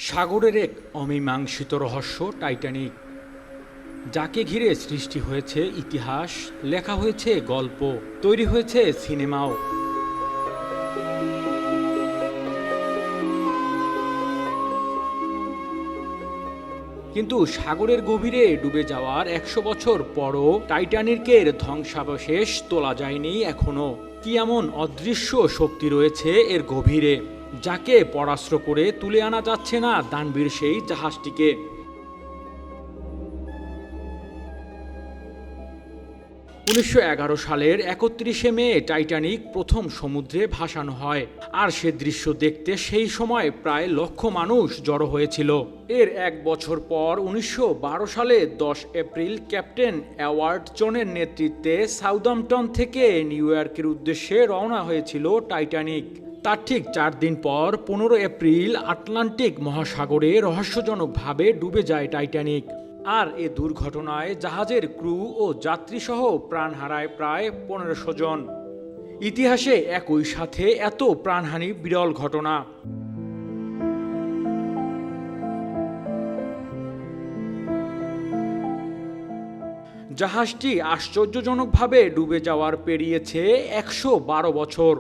সাগরের এক অমীমাংসিত রহস্য টাইটানিক, যাকে ঘিরে সৃষ্টি হয়েছে ইতিহাস, লেখা হয়েছে গল্প, তৈরি হয়েছে সিনেমাও। কিন্তু সাগরের গভীরে ডুবে যাওয়ার ১০০ বছর পরও টাইটানিকের ধ্বংসাবশেষ তোলা যায়নি এখনো। কি এমন অদৃশ্য শক্তি রয়েছে এর গভীরে, যাকে পরাস্ত্র করে তুলে আনা যাচ্ছে না দানবীর সেই জাহাজটিকে? ১৯১১ সালের ৩১শে মে টাইটানিক প্রথম সমুদ্রে ভাসানো হয়, আর সে দৃশ্য দেখতে সেই সময় প্রায় লক্ষ মানুষ জড়ো হয়েছিল। এর এক বছর পর ১৯১২ সালে ১০ এপ্রিল ক্যাপ্টেন এডওয়ার্ড জনের নেতৃত্বে সাউদাম্পটন থেকে নিউ ইয়র্কের উদ্দেশ্যে রওনা হয়েছিল টাইটানিক। তার ঠিক ৪ দিন পর ১৫ এপ্রিল আটলান্টিক মহাসাগরে রহস্যজনকভাবে ডুবে যায় টাইটানিক। আর এ দুর্ঘটনায় জাহাজের ক্রু ও যাত্রীসহ প্রাণ হারায় প্রায় ১৫০০ জন। ইতিহাসে একই সাথে এত প্রাণহানি বিরল ঘটনা। জাহাজটি আশ্চর্যজনকভাবে ডুবে যাওয়ার পেরিয়েছে ১১২ বছর।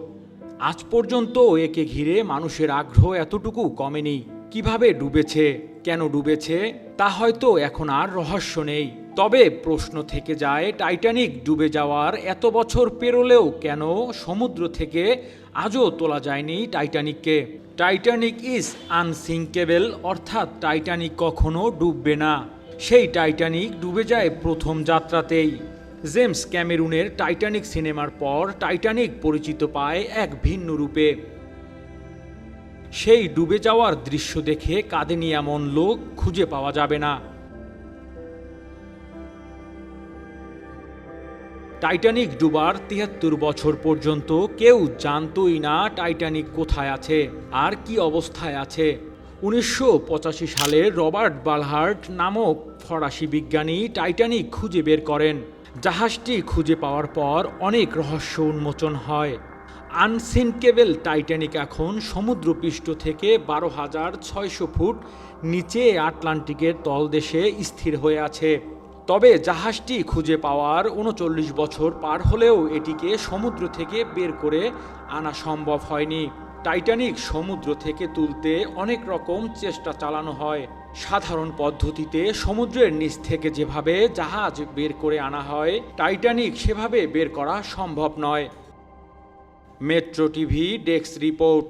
আজ পর্যন্ত একে ঘিরে মানুষের আগ্রহ এতটুকু কমেনি। কিভাবে ডুবেছে, কেন ডুবেছে, তা হয়তো এখন আর রহস্য নেই। তবে প্রশ্ন থেকে যায়, টাইটানিক ডুবে যাওয়ার এত বছর পেরোলেও কেন সমুদ্র থেকে আজও তোলা যায়নি টাইটানিককে? টাইটানিক ইজ আনসিঙ্কেবল, অর্থাৎ টাইটানিক কখনো ডুববে না। সেই টাইটানিক ডুবে যায় প্রথম যাত্রাতেই। জেমস ক্যামেরুনের টাইটানিক সিনেমার পর টাইটানিক পরিচিত পায় এক ভিন্ন রূপে। সেই ডুবে যাওয়ার দৃশ্য দেখে কাঁদেনি এমন লোক খুঁজে পাওয়া যাবে না। টাইটানিক ডুবার ৭৩ বছর পর্যন্ত কেউ জানতই না টাইটানিক কোথায় আছে আর কি অবস্থায় আছে। ১৯৮৫ সালে রবার্ট বালহার্ট নামক ফরাসি বিজ্ঞানী টাইটানিক খুঁজে বের করেন। জাহাজটি খুঁজে পাওয়ার পর অনেক রহস্য উন্মোচন হয়। আনসিঙ্কেবল টাইটানিক এখন সমুদ্রপৃষ্ঠ থেকে ১২,৬০০ ফুট নিচে আটলান্টিকের তলদেশে স্থির হয়ে আছে। তবে জাহাজটি খুঁজে পাওয়ার ৩৯ বছর পার হলেও এটিকে সমুদ্র থেকে বের করে আনা সম্ভব হয়নি। টাইটানিক সমুদ্র থেকে তুলতে অনেক রকম চেষ্টা চালানো হয়। সাধারণ পদ্ধতিতে সমুদ্রের নিচ থেকে যেভাবে জাহাজ বের করে আনা হয়, টাইটানিক সেভাবে বের করা সম্ভব নয়। Metro TV desk report.